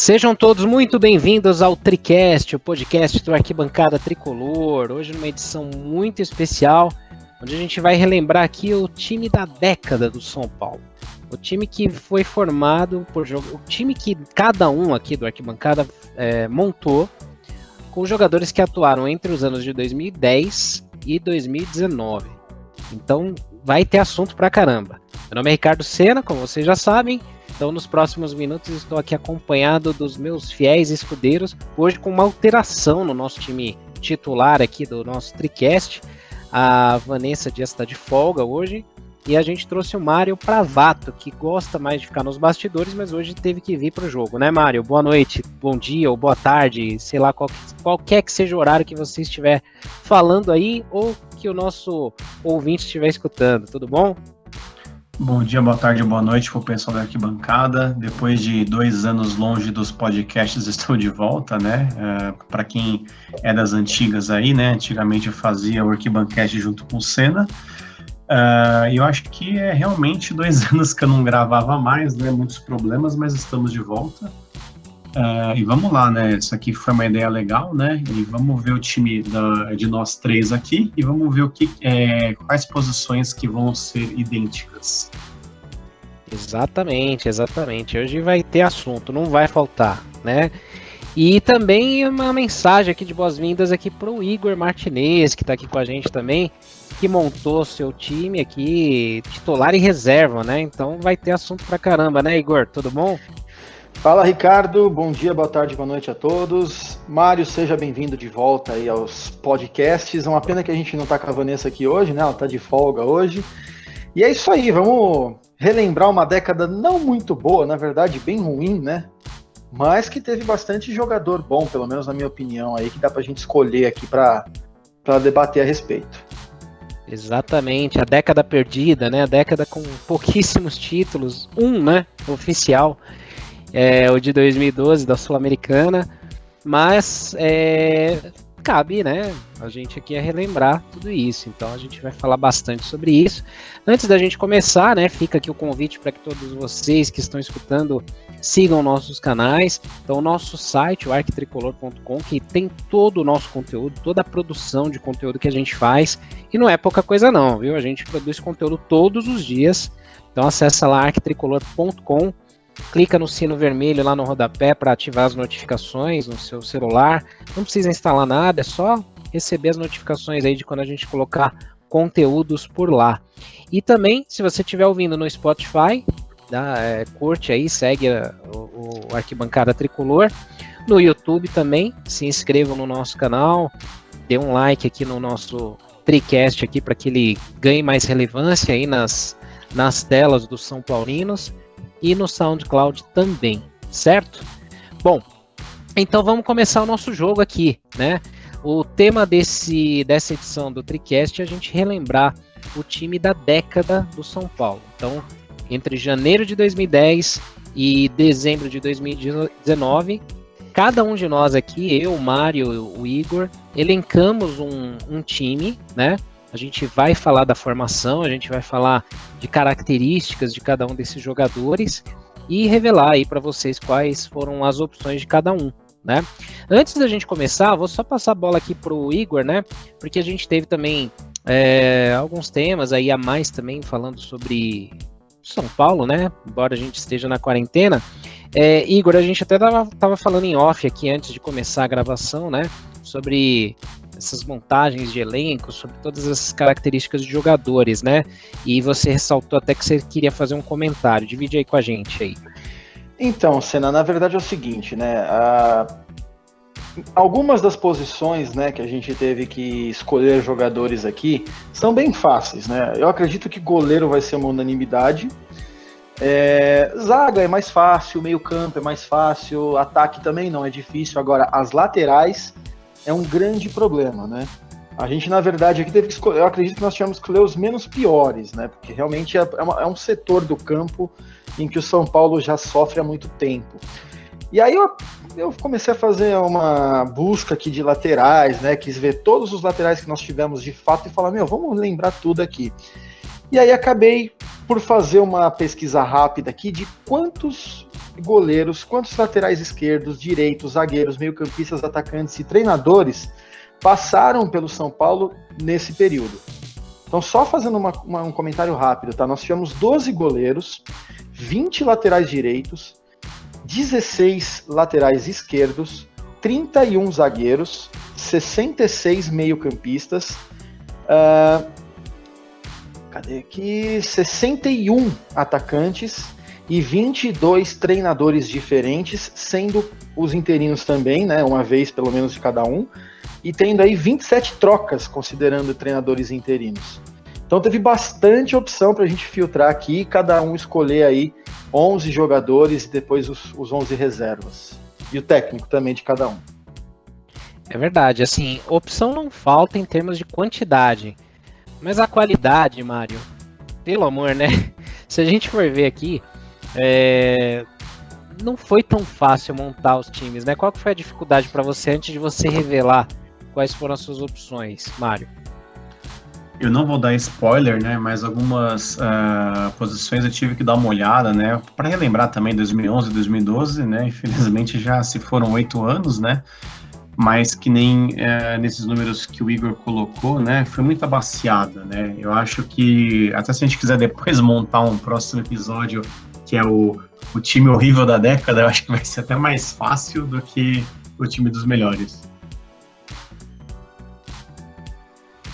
Sejam todos muito bem-vindos ao Tricast, o podcast do Arquibancada Tricolor. Hoje numa edição muito especial, onde a gente vai relembrar aqui o time da década do São Paulo. O time que foi formado por o time que cada um aqui do Arquibancada montou com jogadores que atuaram entre os anos de 2010 e 2019. Então vai ter assunto pra caramba. Meu nome é Ricardo Senna, como vocês já sabem. Então, nos próximos minutos, estou aqui acompanhado dos meus fiéis escudeiros, hoje com uma alteração no nosso time titular aqui do nosso Tricast. A Vanessa Dias está de folga hoje, e a gente trouxe o Mário Pravato, que gosta mais de ficar nos bastidores, mas hoje teve que vir para o jogo, né, Mário? Boa noite, bom dia ou boa tarde, sei lá, qualquer que seja o horário que você estiver falando aí, ou que o nosso ouvinte estiver escutando, tudo bom? Bom dia, boa tarde, boa noite para o pessoal da Arquibancada. Depois de 2 anos longe dos podcasts, estou de volta, né? Para quem é das antigas aí, né? Antigamente eu fazia o Arquibancast junto com o Senna. E eu acho que é realmente 2 anos que eu não gravava mais, né? Muitos problemas, mas estamos de volta. E vamos lá, né? Isso aqui foi uma ideia legal, né? E vamos ver o time de nós três aqui e vamos ver quais posições que vão ser idênticas. Exatamente. Hoje vai ter assunto, não vai faltar, né? E também uma mensagem aqui de boas-vindas aqui para o Igor Martinez, que está aqui com a gente também, que montou seu time aqui, titular e reserva, né? Então vai ter assunto pra caramba, né, Igor? Tudo bom? Fala, Ricardo, bom dia, boa tarde, boa noite a todos. Mário, seja bem-vindo de volta aí aos podcasts. É uma pena que a gente não tá com a Vanessa aqui hoje, né? Ela tá de folga hoje. E é isso aí, vamos relembrar uma década não muito boa, na verdade bem ruim, né? Mas que teve bastante jogador bom, pelo menos na minha opinião, aí que dá pra gente escolher aqui pra debater a respeito. Exatamente, a década perdida, né? A década com pouquíssimos títulos, né? Oficial. O de 2012 da Sul-Americana, mas cabe, né, a gente aqui relembrar tudo isso, então a gente vai falar bastante sobre isso. Antes da gente começar, né, fica aqui o convite para que todos vocês que estão escutando sigam nossos canais, então o nosso site, o arquitricolor.com, que tem todo o nosso conteúdo, toda a produção de conteúdo que a gente faz, e não é pouca coisa não, viu, a gente produz conteúdo todos os dias, então acessa lá arquitricolor.com, clica no sino vermelho lá no rodapé para ativar as notificações no seu celular. Não precisa instalar nada, é só receber as notificações aí de quando a gente colocar conteúdos por lá. E também, se você estiver ouvindo no Spotify, curte aí, segue o Arquibancada Tricolor. No YouTube também, se inscrevam no nosso canal, dê um like aqui no nosso Tricast aqui para que ele ganhe mais relevância aí nas telas dos São Paulinos. E no SoundCloud também, certo? Bom, então vamos começar o nosso jogo aqui, né? O tema dessa edição do Tricast é a gente relembrar o time da década do São Paulo. Então, entre janeiro de 2010 e dezembro de 2019, cada um de nós aqui, eu, o Mário, o Igor, elencamos um time, né? A gente vai falar da formação, a gente vai falar de características de cada um desses jogadores e revelar aí para vocês quais foram as opções de cada um, né? Antes da gente começar, vou só passar a bola aqui pro Igor, né? Porque a gente teve também alguns temas aí a mais também falando sobre São Paulo, né? Embora a gente esteja na quarentena. Igor, a gente até tava falando em off aqui antes de começar a gravação, né? Sobre essas montagens de elenco, sobre todas essas características de jogadores, né? E você ressaltou até que você queria fazer um comentário. Divide aí com a gente aí. Então, Senna, na verdade é o seguinte, né? Algumas das posições, né, que a gente teve que escolher jogadores aqui são bem fáceis, né? Eu acredito que goleiro vai ser uma unanimidade. Zaga é mais fácil, meio campo é mais fácil, ataque também não é difícil. Agora, as laterais é um grande problema, né? A gente, na verdade, aqui teve que escolher, eu acredito que nós tivemos que escolher os menos piores, né? Porque realmente é um setor do campo em que o São Paulo já sofre há muito tempo. E aí eu comecei a fazer uma busca aqui de laterais, né? Quis ver todos os laterais que nós tivemos de fato e falar, vamos lembrar tudo aqui. E aí acabei por fazer uma pesquisa rápida aqui de quantos goleiros, quantos laterais esquerdos, direitos, zagueiros, meio-campistas, atacantes e treinadores passaram pelo São Paulo nesse período. Então, só fazendo um comentário rápido, tá? Nós tivemos 12 goleiros, 20 laterais direitos, 16 laterais esquerdos, 31 zagueiros, 66 meio-campistas, cadê aqui? 61 atacantes e 22 treinadores diferentes, sendo os interinos também, né? Uma vez pelo menos de cada um, e tendo aí 27 trocas, considerando treinadores interinos. Então teve bastante opção para a gente filtrar aqui, cada um escolher aí 11 jogadores e depois os 11 reservas. E o técnico também de cada um. É verdade, assim, opção não falta em termos de quantidade, mas a qualidade, Mário, pelo amor, né? Se a gente for ver aqui, não foi tão fácil montar os times, né? Qual que foi a dificuldade para você antes de você revelar quais foram as suas opções, Mário? Eu não vou dar spoiler, né? Mas algumas posições eu tive que dar uma olhada, né? Para relembrar também 2011, 2012, né? Infelizmente já se foram 8 anos, né? Mas que nem nesses números que o Igor colocou, né? Foi muito abaciada, né? Eu acho que até se a gente quiser depois montar um próximo episódio que é o time horrível da década, eu acho que vai ser até mais fácil do que o time dos melhores.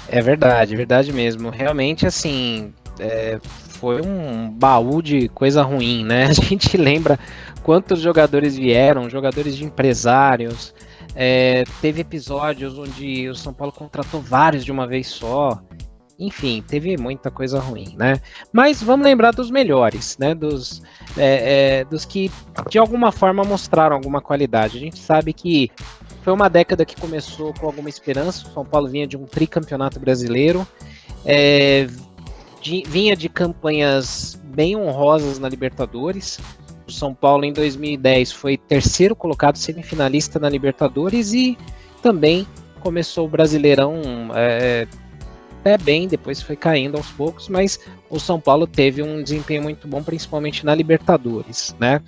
É verdade mesmo. Realmente, assim, foi um baú de coisa ruim, né? A gente lembra quantos jogadores vieram, jogadores de empresários. Teve episódios onde o São Paulo contratou vários de uma vez só. Enfim, teve muita coisa ruim, né? Mas vamos lembrar dos melhores, né? Dos que de alguma forma mostraram alguma qualidade. A gente sabe que foi uma década que começou com alguma esperança. O São Paulo vinha de um tricampeonato brasileiro, vinha de campanhas bem honrosas na Libertadores. O São Paulo em 2010 foi terceiro colocado, semifinalista na Libertadores, e também começou o Brasileirão até bem, depois foi caindo aos poucos, mas o São Paulo teve um desempenho muito bom, principalmente na Libertadores, né?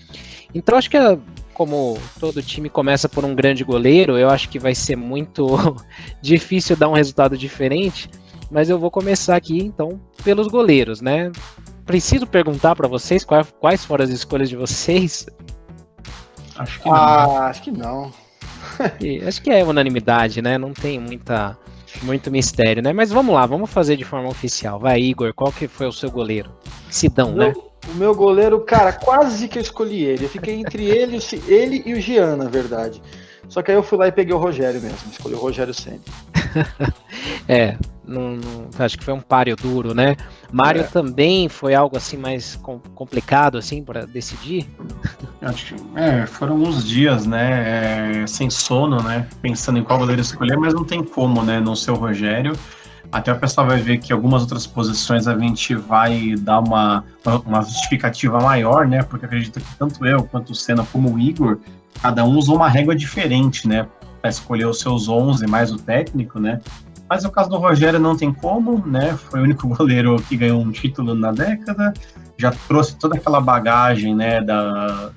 Então acho que como todo time começa por um grande goleiro, eu acho que vai ser muito difícil dar um resultado diferente, mas eu vou começar aqui então pelos goleiros, né? Preciso perguntar para vocês quais foram as escolhas de vocês? Acho que não. Acho que não. Acho que é unanimidade, né? Não tem muito mistério, né? Mas vamos lá, vamos fazer de forma oficial. Vai, Igor, qual que foi o seu goleiro? Sidão, né? O meu goleiro, cara, quase que eu escolhi ele. Eu fiquei entre ele e o Jean, na verdade. Só que aí eu fui lá e peguei o Rogério mesmo. Escolhi o Rogério Ceni. Acho que foi um páreo duro, né? Mário também foi algo assim mais complicado assim para decidir? Acho que foram uns dias, né, sem sono, né, pensando em qual goleiro escolher, mas não tem como, né, não ser o Rogério. Até o pessoal vai ver que algumas outras posições a gente vai dar uma justificativa maior, né, porque acredito que tanto eu quanto o Senna como o Igor, cada um usou uma régua diferente, né, para escolher os seus 11 mais o técnico, né. Mas no caso do Rogério não tem como, né? Foi o único goleiro que ganhou um título na década, já trouxe toda aquela bagagem, né,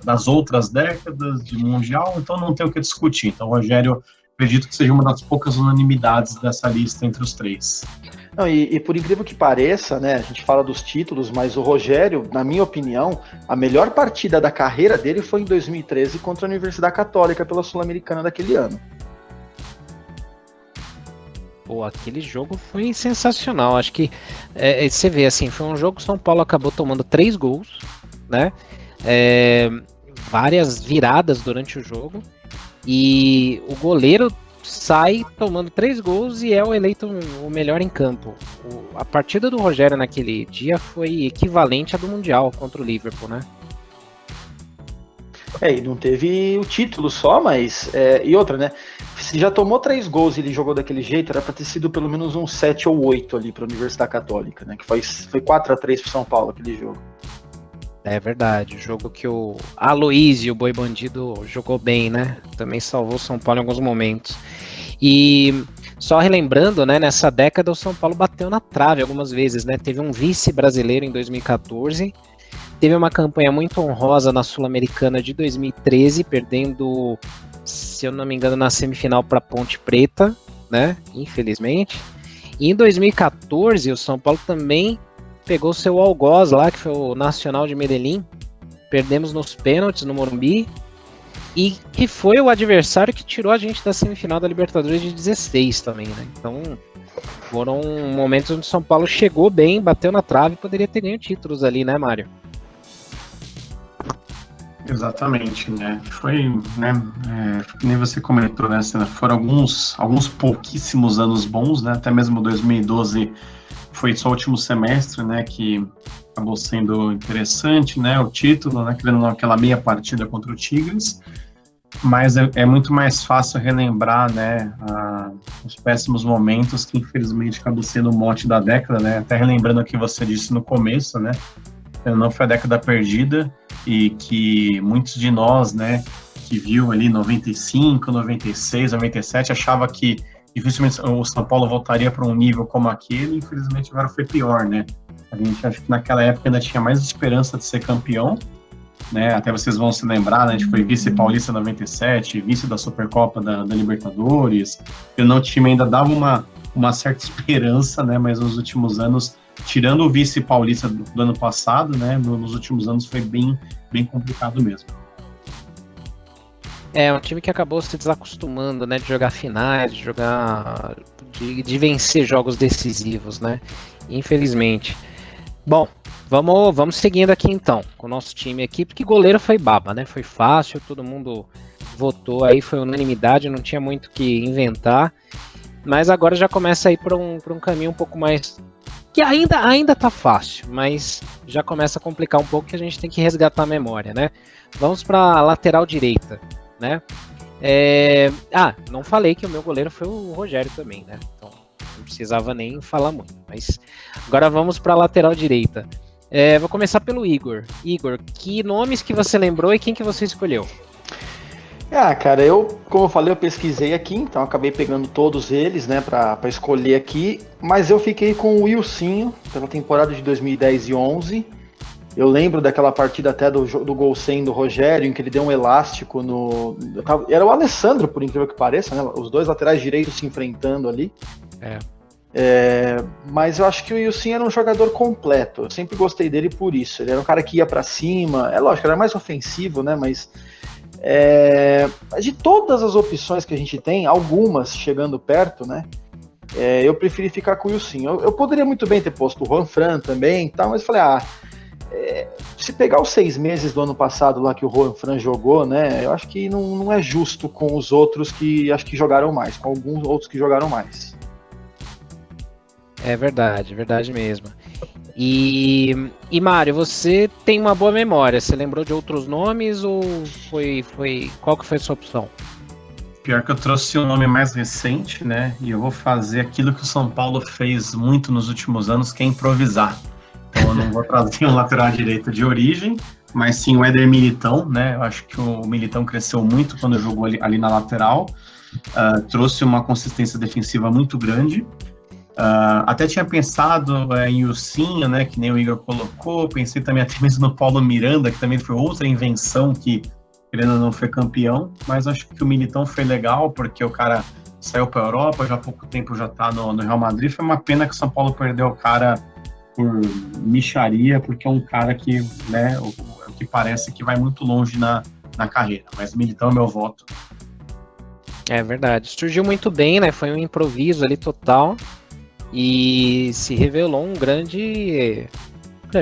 das outras décadas de Mundial, então não tem o que discutir. Então o Rogério, acredito que seja uma das poucas unanimidades dessa lista entre os três. Não, e por incrível que pareça, né, a gente fala dos títulos, mas o Rogério, na minha opinião, a melhor partida da carreira dele foi em 2013 contra a Universidade Católica pela Sul-Americana daquele ano. Pô, aquele jogo foi sensacional. Acho que você vê assim, foi um jogo que o São Paulo acabou tomando 3 gols, né? Várias viradas durante o jogo, e o goleiro sai tomando 3 gols e é o eleito o melhor em campo. A partida do Rogério naquele dia foi equivalente à do Mundial contra o Liverpool, né? E não teve o título só, mas... e outra, né? Se já tomou 3 gols e ele jogou daquele jeito, era pra ter sido pelo menos uns 7 ou 8 ali pra Universidade Católica, né? Que foi 4-3 pro São Paulo, aquele jogo. É verdade, o jogo que o Aloísio, o Boi Bandido, jogou bem, né? Também salvou o São Paulo em alguns momentos. E só relembrando, né? Nessa década o São Paulo bateu na trave algumas vezes, né? Teve um vice brasileiro em 2014... teve uma campanha muito honrosa na Sul-Americana de 2013, perdendo, se eu não me engano, na semifinal para Ponte Preta, né? Infelizmente. E em 2014, o São Paulo também pegou seu algoz lá, que foi o Nacional de Medellín. Perdemos nos pênaltis no Morumbi. E que foi o adversário que tirou a gente da semifinal da Libertadores de 16 também, né? Então, foram momentos onde o São Paulo chegou bem, bateu na trave e poderia ter ganho títulos ali, né, Mário? Exatamente, né? Foi, né? Nem você comentou, né? Foram alguns pouquíssimos anos bons, né? Até mesmo 2012 foi só o último semestre, né? Que acabou sendo interessante, né? O título, né? Querendo aquela meia partida contra o Tigres. Mas é muito mais fácil relembrar, né? Os péssimos momentos que infelizmente acabou sendo o mote da década, né? Até relembrando o que você disse no começo, né? Não foi a década perdida e que muitos de nós, né, que viu ali 95, 96, 97, achava que dificilmente o São Paulo voltaria para um nível como aquele, infelizmente agora foi pior, né? A gente acha que naquela época ainda tinha mais esperança de ser campeão, né? Até vocês vão se lembrar, né? A gente foi vice-paulista 97, vice da Supercopa da Libertadores, e o time ainda dava uma certa esperança, né? Mas nos últimos anos, tirando o vice-paulista do ano passado, né, nos últimos anos foi bem complicado mesmo. É um time que acabou se desacostumando, né, de jogar finais, de vencer jogos decisivos, né, infelizmente. Bom, vamos seguindo aqui então, com o nosso time aqui, porque goleiro foi baba, né, foi fácil, todo mundo votou aí, foi unanimidade, não tinha muito o que inventar, mas agora já começa a ir para um caminho um pouco mais... que ainda tá fácil, mas já começa a complicar um pouco, que a gente tem que resgatar a memória, né? Vamos para a lateral direita, né? Não falei que o meu goleiro foi o Rogério também, né? Então não precisava nem falar muito, mas agora vamos para a lateral direita. Vou começar pelo Igor. Igor, que nomes que você lembrou e quem que você escolheu? Cara, como eu falei, eu pesquisei aqui, então acabei pegando todos eles, né, pra escolher aqui, mas eu fiquei com o Wilsinho, pela temporada de 2010 e 11. Eu lembro daquela partida até do gol 100 do Rogério, em que ele deu um elástico era o Alessandro, por incrível que pareça, né, os dois laterais direitos se enfrentando ali. Mas eu acho que o Wilson era um jogador completo, eu sempre gostei dele por isso. Ele era um cara que ia pra cima, lógico, ele era mais ofensivo, né, mas... de todas as opções que a gente tem, algumas chegando perto, né? Eu preferi ficar com o Wilson. Eu poderia muito bem ter posto o Juanfran também, tá, mas falei, se pegar os 6 meses do ano passado lá que o Juanfran jogou, né? Eu acho que não é justo com os outros que acho que jogaram mais, com alguns outros que jogaram mais. É verdade mesmo. E Mário, você tem uma boa memória, você lembrou de outros nomes ou qual que foi a sua opção? Pior que eu trouxe um nome mais recente, né, e eu vou fazer aquilo que o São Paulo fez muito nos últimos anos, que é improvisar. Então eu não vou trazer um lateral direito de origem, mas sim o Éder Militão, né, eu acho que o Militão cresceu muito quando jogou ali na lateral, trouxe uma consistência defensiva muito grande. Até tinha pensado em Ursinho, né, que nem o Igor colocou, pensei também até mesmo no Paulo Miranda, que também foi outra invenção que ele ainda não foi campeão, mas acho que o Militão foi legal, porque o cara saiu para a Europa, já há pouco tempo já está no Real Madrid, foi uma pena que o São Paulo perdeu o cara por mixaria, porque é um cara que, né, o que parece que vai muito longe na carreira, mas o Militão é meu voto. É verdade, surgiu muito bem, né, foi um improviso ali total, e se revelou um grande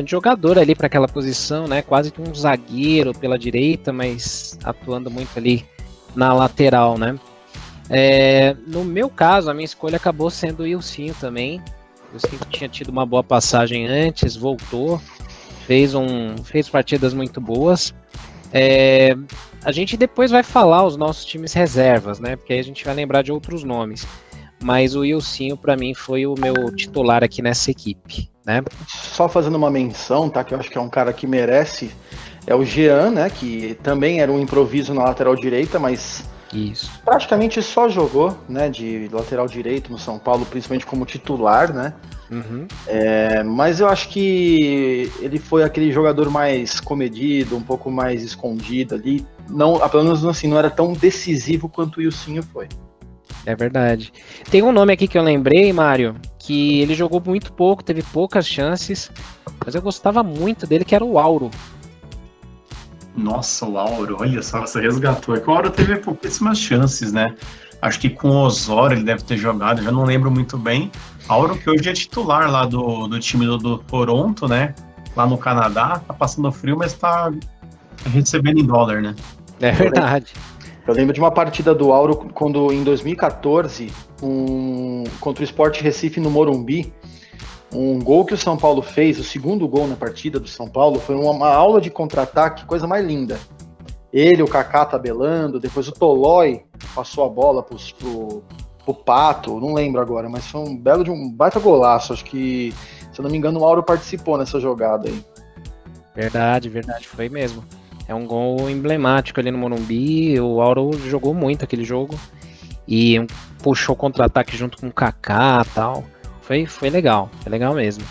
jogador ali para aquela posição, né? Quase que um zagueiro pela direita, mas atuando muito ali na lateral, né? No meu caso, a minha escolha acabou sendo o Wilsinho também. O Wilsinho tinha tido uma boa passagem antes, voltou, fez partidas muito boas. A gente depois vai falar os nossos times reservas, né? Porque aí a gente vai lembrar de outros nomes. Mas o Wilsinho, para mim, foi o meu titular aqui nessa equipe, né? Só fazendo uma menção, tá? Que eu acho que é um cara que merece, é o Jean, né? Que também era um improviso na lateral direita, mas isso, praticamente só jogou, né? De lateral direito no São Paulo, principalmente como titular, né? Uhum. Mas eu acho que ele foi aquele jogador mais comedido, um pouco mais escondido ali. Não, pelo menos assim, não era tão decisivo quanto o Ilcinho foi. É verdade. Tem um nome aqui que eu lembrei, Mário, que ele jogou muito pouco, teve poucas chances, mas eu gostava muito dele, que era o Auro. Nossa, o Auro, olha só, você resgatou. É que o Auro teve pouquíssimas chances, né? Acho que com o Osório ele deve ter jogado, já não lembro muito bem. Auro, que hoje é titular lá do time do Toronto, né? Lá no Canadá, tá passando frio, mas tá recebendo em dólar, né? É verdade. Eu lembro de uma partida do Auro quando em 2014, contra o Sport Recife no Morumbi, um gol que o São Paulo fez, o segundo gol na partida do São Paulo, foi uma aula de contra-ataque, coisa mais linda. Ele, o Kaká tabelando, depois o Tolói passou a bola pro Pato, não lembro agora, mas foi um baita golaço. Acho que, se eu não me engano, o Auro participou nessa jogada aí. Verdade, foi mesmo. É um gol emblemático ali no Morumbi, o Auro jogou muito aquele jogo e puxou contra-ataque junto com o Kaká e tal. Foi legal mesmo.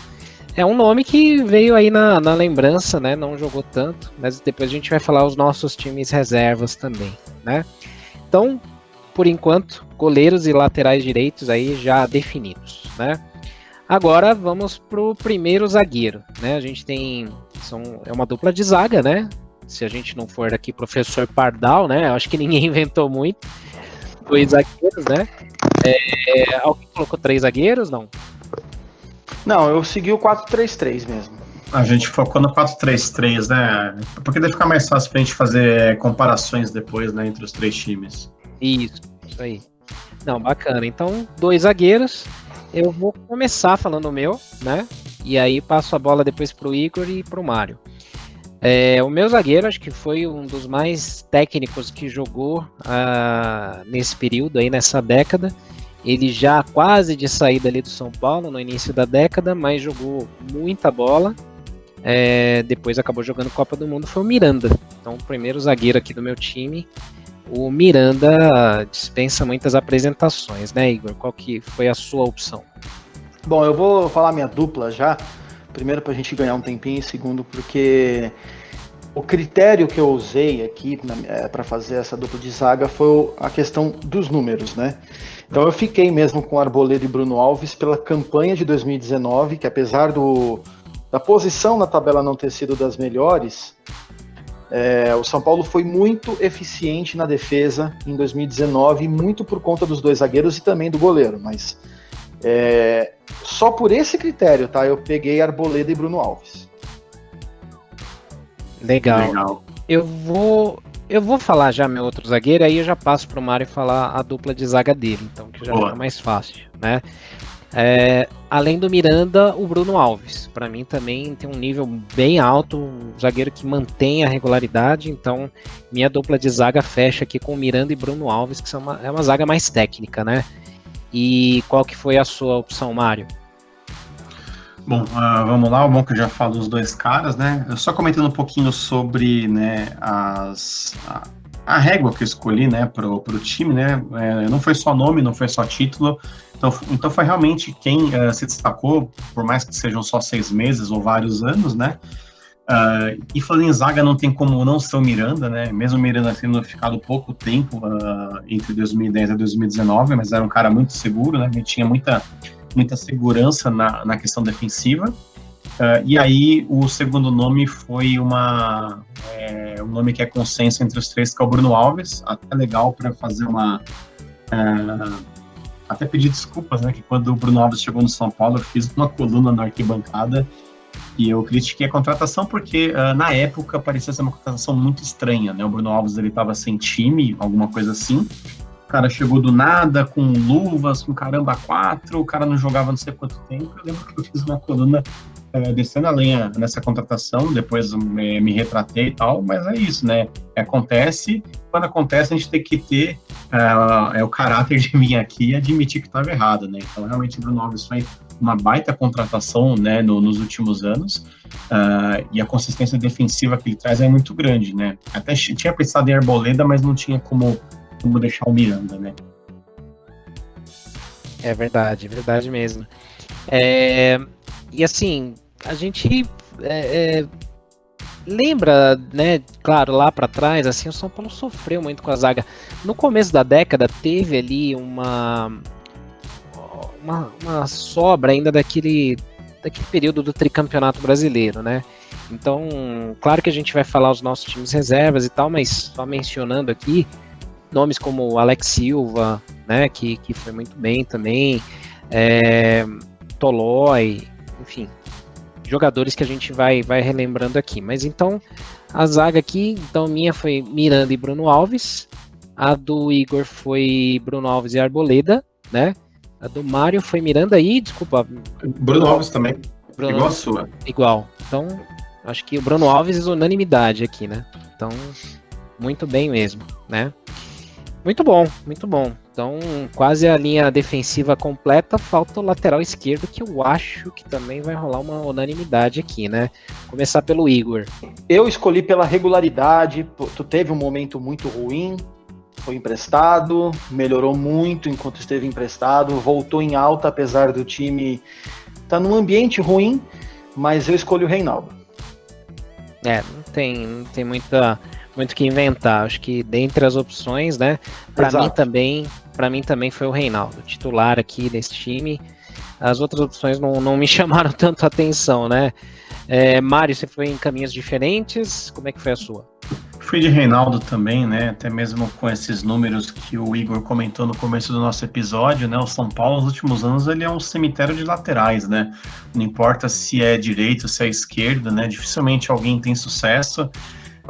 É um nome que veio aí na lembrança, né? Não jogou tanto, mas depois a gente vai falar os nossos times reservas também, né? Então, por enquanto, goleiros e laterais direitos aí já definidos, né? Agora vamos pro primeiro zagueiro, né? A gente é uma dupla de zaga, né? Se a gente não for aqui professor Pardal, né? Eu acho que ninguém inventou muito. 2 zagueiros, né? Alguém colocou 3 zagueiros? Não. Não, eu segui o 4-3-3 mesmo. A gente focou no 4-3-3, né? Porque deve ficar mais fácil pra gente fazer comparações depois, né? Entre os 3 times. Isso aí. Não, bacana. Então, 2 zagueiros. Eu vou começar falando o meu, né? E aí passo a bola depois pro Igor e pro Mário. O meu zagueiro, acho que foi um dos mais técnicos que jogou nesse período aí, nessa década. Ele já quase de saída ali do São Paulo no início da década, mas jogou muita bola. Depois acabou jogando Copa do Mundo, foi o Miranda. Então, o primeiro zagueiro aqui do meu time. O Miranda dispensa muitas apresentações, né, Igor? Qual que foi a sua opção? Bom, eu vou falar minha dupla já. Primeiro, para a gente ganhar um tempinho, e segundo, porque o critério que eu usei aqui para fazer essa dupla de zaga foi a questão dos números, né? Então eu fiquei mesmo com Arboleda e Bruno Alves pela campanha de 2019, que apesar da posição na tabela não ter sido das melhores, o São Paulo foi muito eficiente na defesa em 2019, muito por conta dos 2 zagueiros e também do goleiro, mas só por esse critério, tá? Eu peguei Arboleda e Bruno Alves. Legal. Eu vou falar já meu outro zagueiro, aí eu já passo pro Mário falar a dupla de zaga dele, então que já fica mais fácil, né? Além do Miranda, o Bruno Alves. Para mim também tem um nível bem alto, um zagueiro que mantém a regularidade, então minha dupla de zaga fecha aqui com Miranda e Bruno Alves, que é uma zaga mais técnica, né? E qual que foi a sua opção, Mário? Bom, vamos lá, o bom que eu já falo dos 2 caras, né? Eu só comentando um pouquinho sobre, né, a régua que eu escolhi, né, pro time, né? Não foi só nome, não foi só título. Então foi realmente quem se destacou, por mais que sejam só 6 meses ou vários anos, né? E falando em zaga, não tem como não ser o Miranda, né? Mesmo o Miranda tendo ficado pouco tempo entre 2010 e 2019, mas era um cara muito seguro, né? Ele tinha muita segurança na questão defensiva. E aí o segundo nome foi um nome que é consenso entre os 3, que é o Bruno Alves. Até legal para fazer até pedir desculpas, né? Que quando o Bruno Alves chegou no São Paulo, eu fiz uma coluna na arquibancada e eu critiquei a contratação porque na época parecia ser uma contratação muito estranha, né? O Bruno Alves ele estava sem time, alguma coisa assim. O cara chegou do nada, com luvas, com caramba 4, o cara não jogava não sei quanto tempo. Eu lembro que eu fiz uma coluna descendo a lenha nessa contratação, depois me retratei e tal, mas é isso, né? Acontece, quando acontece a gente tem que ter o caráter de vir aqui e admitir que estava errado, né? Então realmente o Bruno Alves foi uma baita contratação, né, nos últimos anos, e a consistência defensiva que ele traz é muito grande, né? Até tinha pensado em Arboleda, mas não tinha como deixar o Miranda, né? É verdade mesmo. E assim, a gente lembra, né, claro, lá para trás, assim, o São Paulo sofreu muito com a zaga. No começo da década teve ali uma sobra ainda daquele período do tricampeonato brasileiro, né? Então, claro que a gente vai falar os nossos times reservas e tal, mas só mencionando aqui nomes como o Alex Silva, né, que foi muito bem também, Tolói, enfim, jogadores que a gente vai relembrando aqui. Mas então, a zaga aqui, então minha foi Miranda e Bruno Alves, a do Igor foi Bruno Alves e Arboleda, né? A do Mário foi Miranda e, desculpa... Bruno Alves também, Bruno, igual a sua. Igual, então acho que o Bruno Alves é unanimidade aqui, né? Então, muito bem mesmo, né? Muito bom, muito bom. Então, quase a linha defensiva completa, falta o lateral esquerdo, que eu acho que também vai rolar uma unanimidade aqui, né? Começar pelo Igor. Eu escolhi pela regularidade, tu teve um momento muito ruim, foi emprestado, melhorou muito enquanto esteve emprestado, voltou em alta, apesar do time estar num ambiente ruim, mas eu escolhi o Reinaldo. Não tem muito que inventar. Acho que dentre as opções, né? Para mim também foi o Reinaldo, titular aqui desse time. As outras opções não me chamaram tanto a atenção, né? Mário, você foi em caminhos diferentes? Como é que foi a sua? Fui de Reinaldo também, né? Até mesmo com esses números que o Igor comentou no começo do nosso episódio, né? O São Paulo, nos últimos anos, ele é um cemitério de laterais, né? Não importa se é direito, se é esquerda, né? Dificilmente alguém tem sucesso.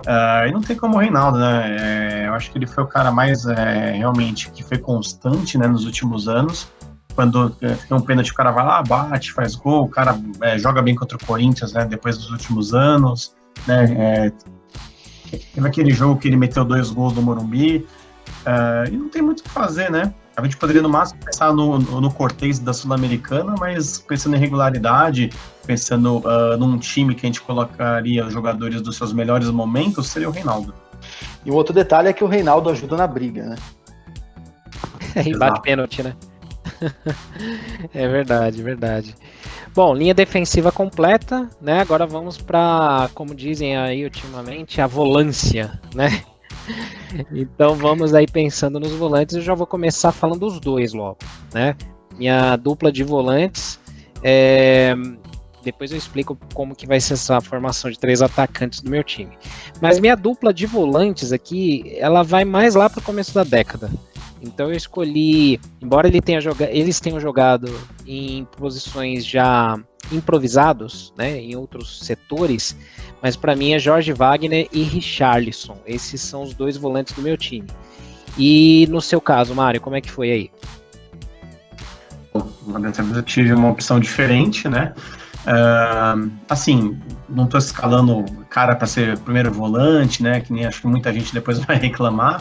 E não tem como o Reinaldo, né? Eu acho que ele foi o cara mais realmente que foi constante, né? Nos últimos anos. Quando tem um pênalti, o cara vai lá, bate, faz gol, o cara joga bem contra o Corinthians, né? Depois dos últimos anos, né? Teve aquele jogo que ele meteu 2 gols no Morumbi, e não tem muito o que fazer, né? A gente poderia no máximo pensar no Cortez da Sul-Americana, mas pensando em regularidade, pensando num time que a gente colocaria os jogadores dos seus melhores momentos, seria o Reinaldo. E um outro detalhe é que o Reinaldo ajuda na briga, né? E bate pênalti, né? É verdade, verdade. Bom, linha defensiva completa, né? Agora vamos para, como dizem aí ultimamente, a volância, né? Então vamos aí pensando nos volantes. Eu já vou começar falando dos dois logo, né? Minha dupla de volantes, depois eu explico como que vai ser essa formação de 3 atacantes do meu time. Mas minha dupla de volantes aqui, ela vai mais lá para o começo da década. Então eu escolhi, embora eles tenham jogado em posições já improvisados, né, em outros setores, mas para mim é Jorge Wagner e Richarlison. Esses são os 2 volantes do meu time. E no seu caso, Mário, como é que foi aí? Eu tive uma opção diferente, né? Assim, não estou escalando cara para ser primeiro volante, né? Que nem acho que muita gente depois vai reclamar.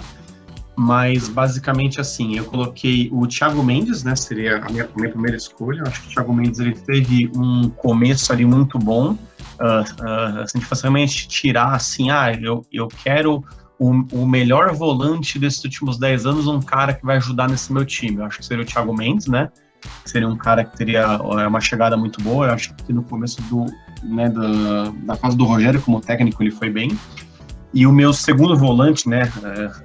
Mas basicamente assim, eu coloquei o Thiago Mendes, né? Seria a minha primeira escolha. Eu acho que o Thiago Mendes ele teve um começo ali muito bom. Assim, de facilmente tirar assim, eu quero o melhor volante desses últimos 10 anos, um cara que vai ajudar nesse meu time. Eu acho que seria o Thiago Mendes, né? Seria um cara que teria uma chegada muito boa. Eu acho que no começo da fase do Rogério como técnico ele foi bem. E o meu segundo volante, né,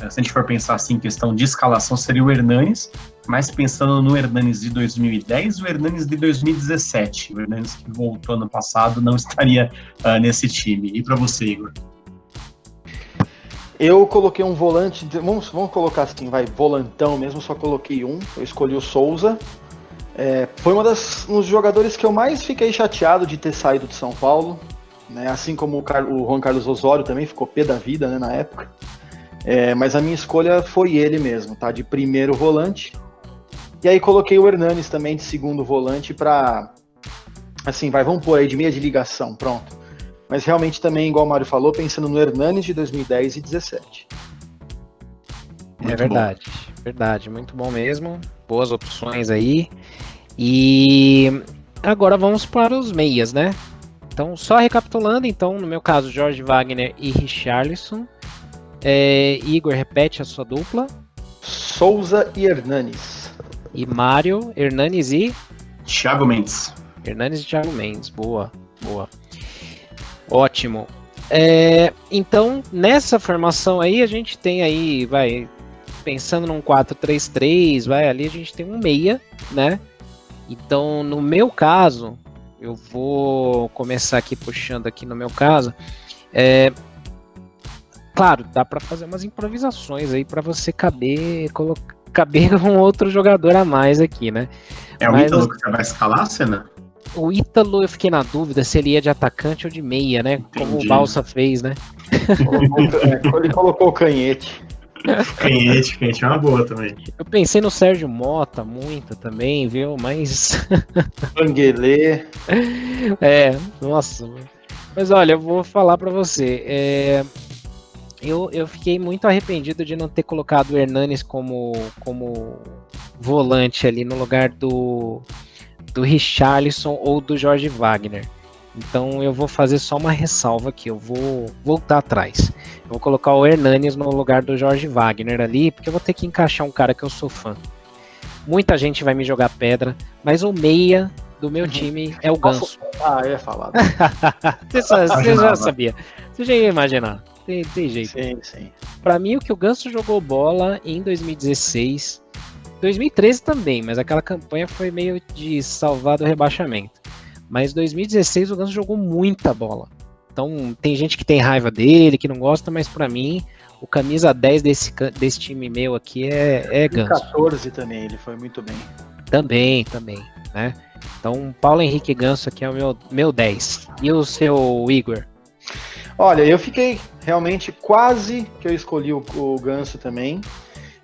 se a gente for pensar assim em questão de escalação, seria o Hernanes, mas pensando no Hernanes de 2010 e o Hernanes de 2017. O Hernanes que voltou ano passado não estaria nesse time. E para você, Igor? Eu coloquei um volante, vamos colocar assim, volantão mesmo, só coloquei um, eu escolhi o Souza. Foi um dos jogadores que eu mais fiquei chateado de ter saído de São Paulo. Né, assim como o Juan Carlos Osório também ficou pé da vida, né, na época. Mas a minha escolha foi ele mesmo, tá? De primeiro volante. E aí coloquei o Hernanes também de segundo volante para, assim, vamos pôr aí de meia de ligação, pronto. Mas realmente também, igual o Mário falou, pensando no Hernanes de 2010 e 2017. É verdade, verdade, muito bom mesmo. Boas opções aí. E agora vamos para os meias, né? Então, só recapitulando, então, no meu caso, Jorge Wagner e Richarlison. Igor, repete a sua dupla. Souza e Hernanes. E Mário, Hernanes e... Thiago Mendes. Hernanes e Thiago Mendes, boa. Ótimo. Então, nessa formação aí, a gente tem aí, pensando num 4-3-3, ali a gente tem um meia, né? Então, no meu caso, eu vou começar aqui puxando aqui no meu caso. Claro, dá para fazer umas improvisações aí para você caber um outro jogador a mais aqui, né? O Ítalo que você vai escalar, Senna? O Ítalo, eu fiquei na dúvida se ele ia de atacante ou de meia, né? Entendi. Como o Balsa fez, né? Ele colocou o Canhete. Canhete é uma boa também. Eu pensei no Sérgio Mota muito também, viu? Mas... Banguelê. Nossa. Mas olha, eu vou falar pra você. Eu fiquei muito arrependido de não ter colocado o Hernanes como volante ali no lugar do Richarlison ou do Jorge Wagner. Então eu vou fazer só uma ressalva aqui, eu vou voltar atrás. Eu vou colocar o Hernanes no lugar do Jorge Wagner ali, porque eu vou ter que encaixar um cara que eu sou fã. Muita gente vai me jogar pedra, mas o meia do meu time é o Ganso. Eu ia falar. Você já sabia, você já ia imaginar. Tem jeito. Sim. Pra mim, o que o Ganso jogou bola em 2016, 2013 também, mas aquela campanha foi meio de salvar do rebaixamento. Mas 2016 o Ganso jogou muita bola. Então tem gente que tem raiva dele, que não gosta, mas pra mim o camisa 10 desse time meu aqui é Ganso. 2014 também, ele foi muito bem. Também, né? Então Paulo Henrique Ganso aqui é o meu 10. E o seu Igor? Olha, eu fiquei realmente quase que eu escolhi o Ganso também,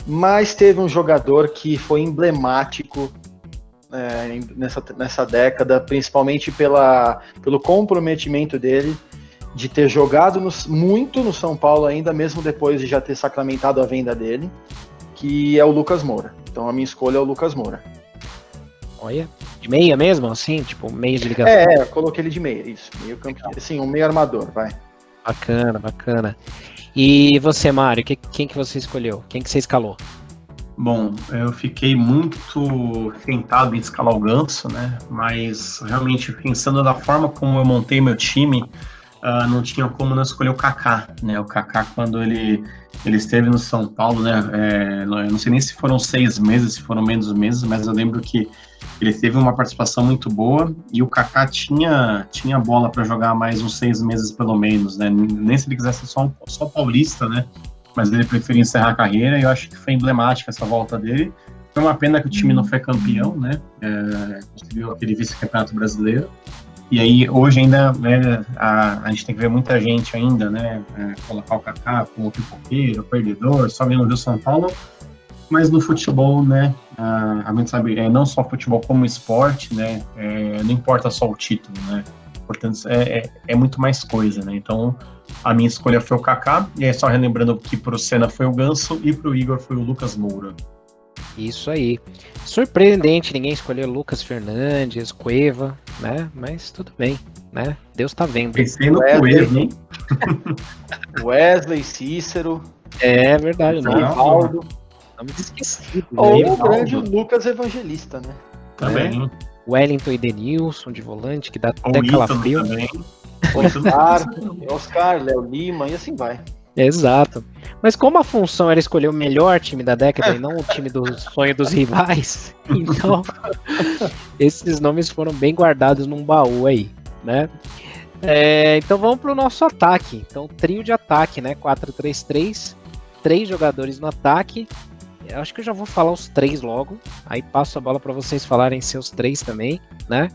mas teve um jogador que foi emblemático nessa década, principalmente pelo comprometimento dele de ter jogado muito no São Paulo ainda, mesmo depois de já ter sacramentado a venda dele, que é o Lucas Moura. Então a minha escolha é o Lucas Moura. Olha, de meia mesmo, assim, tipo meia de ligação? Eu coloquei ele de meia, isso, meio campo, assim, um meio armador, vai. Bacana. E você, Mário, quem que você escolheu? Quem que você escalou? Bom, eu fiquei muito tentado em escalar o Ganso, né? Mas realmente pensando da forma como eu montei meu time, não tinha como não escolher o Kaká, né? O Kaká, quando ele esteve no São Paulo, né? Eu não sei nem se foram 6 meses, se foram menos meses, mas eu lembro que ele teve uma participação muito boa e o Kaká tinha bola para jogar mais uns 6 meses pelo menos, né? Nem se ele quisesse só paulista, né? Mas ele preferiu encerrar a carreira e eu acho que foi emblemática essa volta dele. Foi uma pena que o time não foi campeão, né? Conseguiu aquele vice-campeonato brasileiro. E aí, hoje ainda, né, a gente tem que ver muita gente ainda, né? Colocar o Kaká como pipoqueiro, perdedor, só vendo o São Paulo. Mas no futebol, né? A gente sabe, não só futebol como esporte, né? Não importa só o título, né? Portanto, é muito mais coisa, né? Então, a minha escolha foi o Kaká, e aí só relembrando que pro Senna foi o Ganso e pro Igor foi o Lucas Moura. Isso aí. Surpreendente, ninguém escolheu Lucas Fernandes, Cueva, né? Mas tudo bem, né? Deus tá vendo. Pensei no Cueva, hein? Wesley, Cícero. É verdade, não. Rivaldo. Estamos esquecidos. Ou o grande Lucas Evangelista, né? Também. Wellington e Denilson de volante, que dá Ou até Ítalo calafrio. também. Oscar, Léo Lima e assim vai. Exato. Mas como a função era escolher o melhor time da década e não o time do sonho dos rivais, então esses nomes foram bem guardados num baú aí, né? Então vamos para o nosso ataque. Então trio de ataque, né? 4-3-3, 3 jogadores no ataque. Eu acho que eu já vou falar os 3 logo. Aí passo a bola para vocês falarem seus 3 também, né?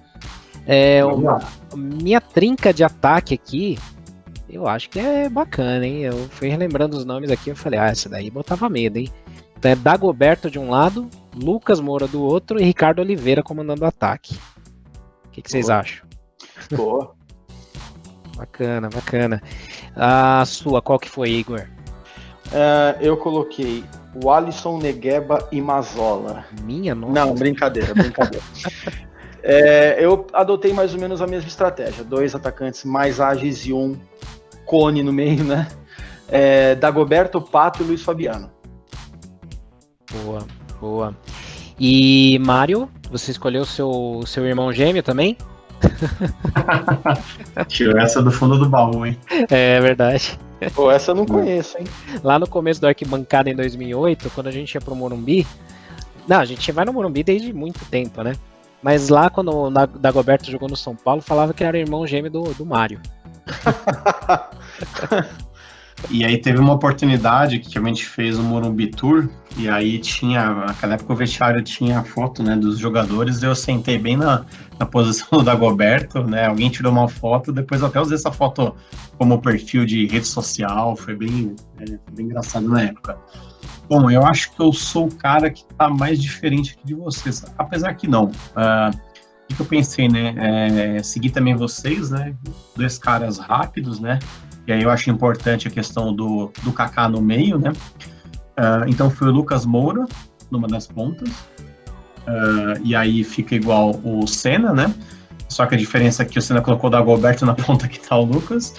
Minha trinca de ataque aqui, eu acho que é bacana, hein? Eu fui relembrando os nomes aqui, eu falei, essa daí botava medo, hein? Então é Dagoberto de um lado, Lucas Moura do outro e Ricardo Oliveira comandando o ataque. O que vocês acham? Boa. Bacana. A sua, qual que foi, Igor? Eu coloquei o Alisson, Negueba e Mazola. Minha nossa. Não, brincadeira. Eu adotei mais ou menos a mesma estratégia. 2 atacantes mais ágeis e um cone no meio, né? Dagoberto, Pato e Luiz Fabiano. Boa. E Mário, você escolheu o seu irmão gêmeo também? Tirou essa do fundo do baú, hein? É verdade. Pô, essa eu não conheço, hein? Lá no começo do Arquibancada em 2008, quando a gente ia pro Morumbi, não, a gente vai no Morumbi desde muito tempo, né? Mas lá quando o Dagoberto jogou no São Paulo, falava que era irmão gêmeo do Mário. E aí teve uma oportunidade que a gente fez um Morumbi Tour, e aí tinha, naquela época o vestiário tinha a foto, né, dos jogadores, e eu sentei bem na posição do Dagoberto, né, alguém tirou uma foto, depois eu até usei essa foto como perfil de rede social, foi bem engraçado na época. Bom, eu acho que eu sou o cara que tá mais diferente aqui de vocês, apesar que não. O que eu pensei, né, seguir também vocês, né, 2 caras rápidos, né, e aí eu acho importante a questão do Kaká no meio, né? Então foi o Lucas Moura numa das pontas. E aí fica igual o Senna, né? Só que a diferença é que o Senna colocou o Dagoberto na ponta que tá o Lucas.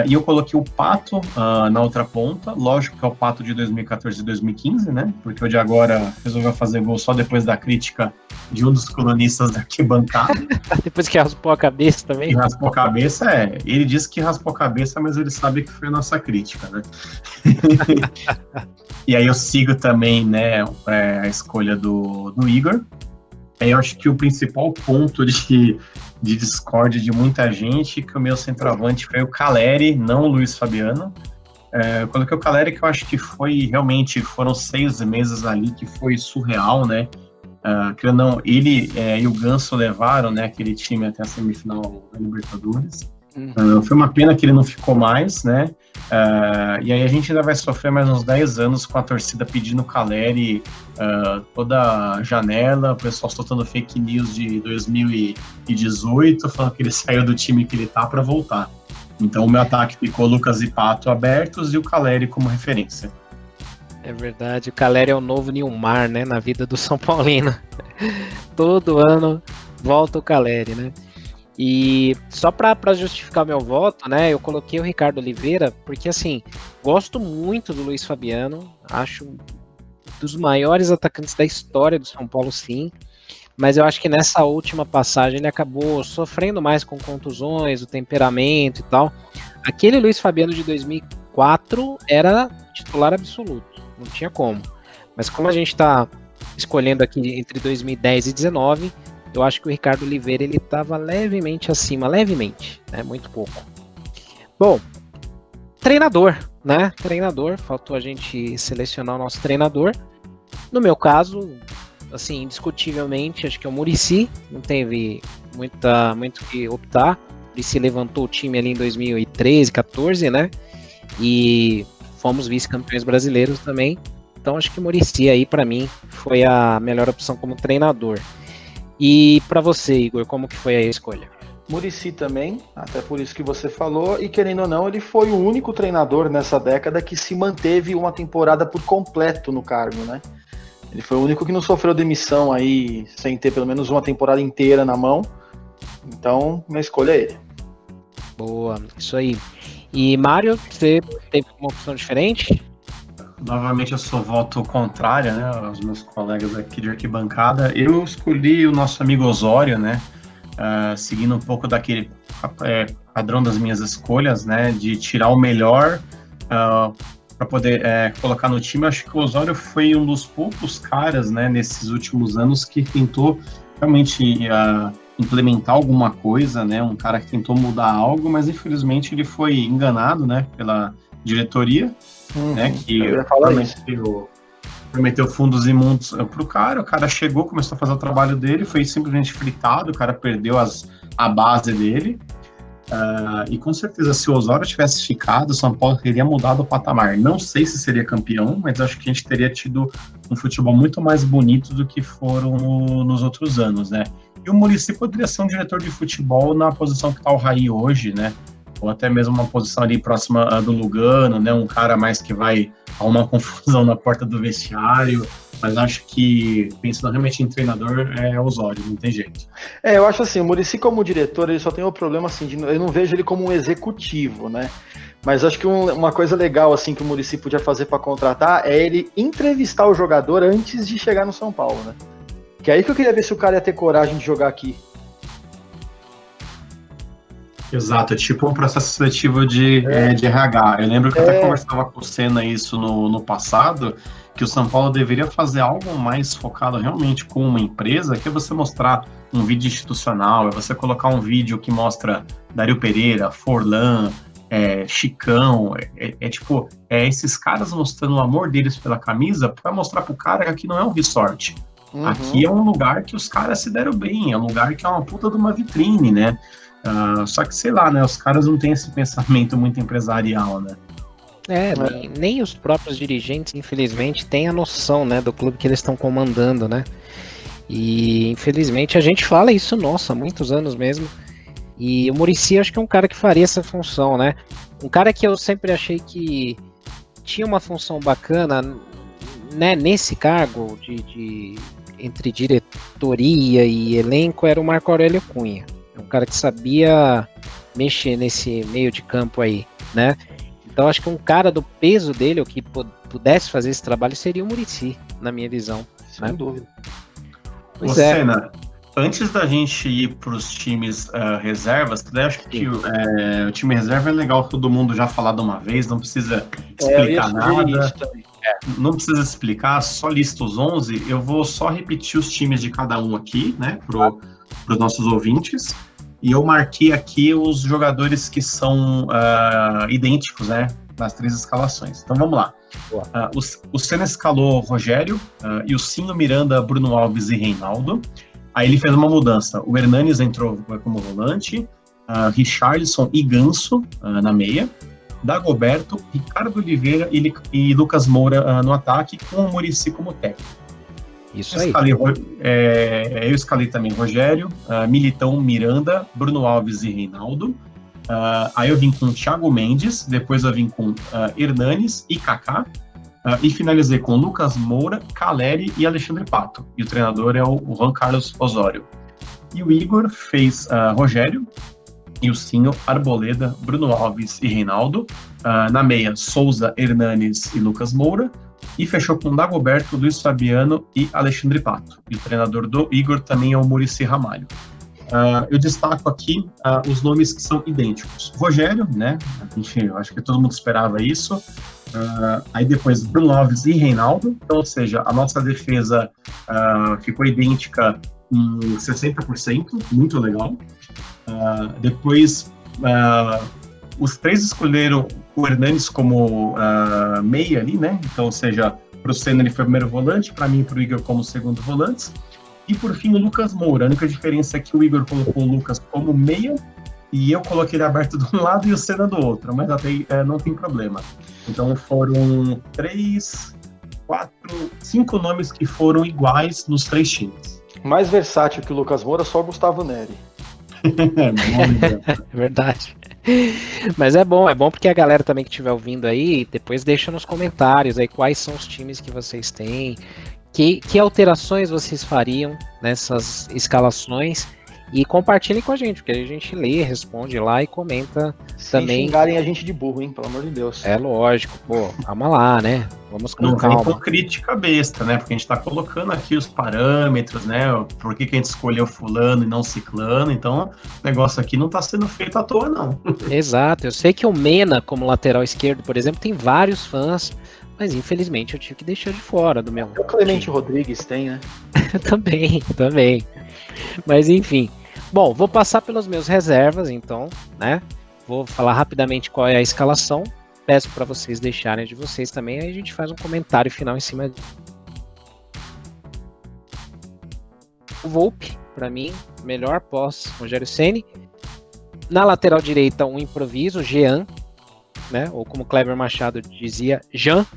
E eu coloquei o Pato na outra ponta. Lógico que é o Pato de 2014 e 2015, né? Porque o de agora resolveu fazer gol só depois da crítica de um dos colunistas da arquibancada. Depois que raspou a cabeça também. E raspou a cabeça, ele disse que raspou a cabeça, mas ele sabe que foi a nossa crítica, né? E aí eu sigo também, né, a escolha do Igor. Eu acho que o principal ponto de discórdia de muita gente, que o meu centroavante foi o Caleri, não o Luiz Fabiano. Eu coloquei o Caleri, que eu acho que foram 6 meses ali que foi surreal, né? Que não, ele e o Ganso levaram, né, aquele time até a semifinal da Libertadores. Foi uma pena que ele não ficou mais, né? E aí a gente ainda vai sofrer mais uns 10 anos com a torcida pedindo o Caleri toda janela, o pessoal soltando fake news de 2018, falando que ele saiu do time que ele tá para voltar. Então o meu ataque ficou Lucas e Pato abertos e o Caleri como referência. É verdade, o Caleri é o novo Nilmar, né, na vida do São Paulino. Todo ano volta o Caleri, né? E só para justificar meu voto, né, eu coloquei o Ricardo Oliveira, porque assim, gosto muito do Luiz Fabiano, acho um dos maiores atacantes da história do São Paulo, sim, mas eu acho que nessa última passagem ele acabou sofrendo mais com contusões, o temperamento e tal. Aquele Luiz Fabiano de 2004 era titular absoluto, não tinha como. Mas como a gente está escolhendo aqui entre 2010 e 2019, eu acho que o Ricardo Oliveira ele estava levemente acima, levemente, né? Muito pouco. Bom, treinador, né? Treinador, faltou a gente selecionar o nosso treinador. No meu caso, assim, indiscutivelmente, acho que é o Muricy, não teve muito que optar. O Muricy levantou o time ali em 2013, 14, né? E fomos vice-campeões brasileiros também. Então acho que o Muricy aí, para mim, foi a melhor opção como treinador. E para você, Igor, como que foi a escolha? Muricy também, até por isso que você falou, e querendo ou não, ele foi o único treinador nessa década que se manteve uma temporada por completo no cargo, né? Ele foi o único que não sofreu demissão aí, sem ter pelo menos uma temporada inteira na mão. Então, minha escolha é ele. Boa, isso aí. E Mário, você teve uma opção diferente? Novamente eu sou voto contrário, né, aos meus colegas aqui de arquibancada. Eu escolhi o nosso amigo Osório, né, seguindo um pouco daquele padrão das minhas escolhas, né, de tirar o melhor para poder colocar no time. Acho que o Osório foi um dos poucos caras, né, nesses últimos anos que tentou realmente implementar alguma coisa, né, um cara que tentou mudar algo, mas infelizmente ele foi enganado, né, pela diretoria. Né, que prometeu fundos imundos pro cara, o cara chegou, começou a fazer o trabalho dele, foi simplesmente fritado, o cara perdeu a base dele, e com certeza se o Osório tivesse ficado, o São Paulo teria mudado o patamar. Não sei se seria campeão, mas acho que a gente teria tido um futebol muito mais bonito do que foram nos outros anos, né? E o Muricy poderia ser um diretor de futebol na posição que tá o Raí hoje, né? Ou até mesmo uma posição ali próxima do Lugano, né? Um cara mais que vai arrumar confusão na porta do vestiário. Mas acho que, pensando realmente em treinador, é Osório, não tem jeito. Eu acho assim, o Muricy como diretor, ele só tem o problema assim, eu não vejo ele como um executivo, né? Mas acho que uma coisa legal assim que o Muricy podia fazer para contratar é ele entrevistar o jogador antes de chegar no São Paulo, né? Que é aí que eu queria ver se o cara ia ter coragem de jogar aqui. Exato, é tipo um processo seletivo de RH. Eu lembro que eu até conversava com o Senna isso no passado, que o São Paulo deveria fazer algo mais focado realmente com uma empresa, que é você mostrar um vídeo institucional, é você colocar um vídeo que mostra Dario Pereira, Forlan, Chicão, tipo, esses caras mostrando o amor deles pela camisa para mostrar pro cara que aqui não é um resort. Uhum. Aqui é um lugar que os caras se deram bem, é um lugar que é uma puta de uma vitrine, né? Só que, sei lá, né? Os caras não têm esse pensamento muito empresarial, né? Nem os próprios dirigentes, infelizmente, têm a noção, né, do clube que eles estão comandando, né? E, infelizmente, a gente fala isso, nossa, há muitos anos mesmo. E o Muricy, acho que é um cara que faria essa função, né? Um cara que eu sempre achei que tinha uma função bacana, né, nesse cargo de entre diretoria e elenco, era o Marco Aurélio Cunha. É um cara que sabia mexer nesse meio de campo aí, né? Então acho que um cara do peso dele, ou que pudesse fazer esse trabalho, seria o Muricy, na minha visão. Sem dúvida. Pois Senna, antes da gente ir para os times reservas, eu acho que o time reserva é legal todo mundo já falar de uma vez, não precisa explicar nada. Não precisa explicar, só lista os 11. Eu vou só repetir os times de cada um aqui, né, para os nossos ouvintes. E eu marquei aqui os jogadores que são idênticos, né, nas 3 escalações. Então vamos lá. O Senna escalou Rogério, e o Sinho, Miranda, Bruno Alves e Reinaldo. Aí ele fez uma mudança. O Hernanes entrou como volante, Richarlison e Ganso na meia, Dagoberto, Ricardo Oliveira e Lucas Moura no ataque, com o Muricy como técnico. Isso aí. Eu escalei também Rogério, Militão, Miranda, Bruno Alves e Reinaldo. Aí eu vim com Thiago Mendes, depois eu vim com Hernanes e Kaká, e finalizei com Lucas Moura, Caleri e Alexandre Pato. E o treinador é o Juan Carlos Osório. E o Igor fez Rogério, e o Sinho, Arboleda, Bruno Alves e Reinaldo. Na meia, Souza, Hernanes e Lucas Moura. E fechou com Dagoberto, Luiz Fabiano e Alexandre Pato. E o treinador do Igor também é o Muricy Ramalho. Eu destaco aqui os nomes que são idênticos. Rogério, né? Eu acho que todo mundo esperava isso. Aí depois Bruno Alves e Reinaldo. Então, ou seja, a nossa defesa ficou idêntica em 60%, muito legal. Depois, os 3 escolheram o Hernanes como meia ali, né? Então, ou seja, para o Senna ele foi o primeiro volante, para mim e para o Igor como segundo volante. E por fim, o Lucas Moura. A única diferença é que o Igor colocou o Lucas como meia e eu coloquei ele aberto de um lado e o Senna do outro, mas até não tem problema. Então foram 5 nomes que foram iguais nos 3 times. Mais versátil que o Lucas Moura, só o Gustavo Neri. É verdade. Mas é bom porque a galera também que estiver ouvindo aí, depois deixa nos comentários aí quais são os times que vocês têm, que alterações vocês fariam nessas escalações, e compartilhem com a gente, porque a gente lê, responde lá e comenta. Sem também. Xingarem a gente de burro, hein, pelo amor de Deus. É lógico, calma lá, né? Vamos com calma. Não vem com crítica besta, né? Porque a gente tá colocando aqui os parâmetros, né? Por que a gente escolheu fulano e não ciclano, então o negócio aqui não tá sendo feito à toa, não. Exato, eu sei que o Mena, como lateral esquerdo, por exemplo, tem vários fãs, mas infelizmente eu tive que deixar de fora do meu... O Clemente Rodrigues tem, né? também. Mas enfim. Bom, vou passar pelos meus reservas, então, né? Vou falar rapidamente qual é a escalação. Peço para vocês deixarem de vocês também, aí a gente faz um comentário final em cima. O Volpe, para mim, melhor pós Rogério Ceni. Na lateral direita, um improviso, Jean, né? Ou como Kleber Machado dizia, Jean.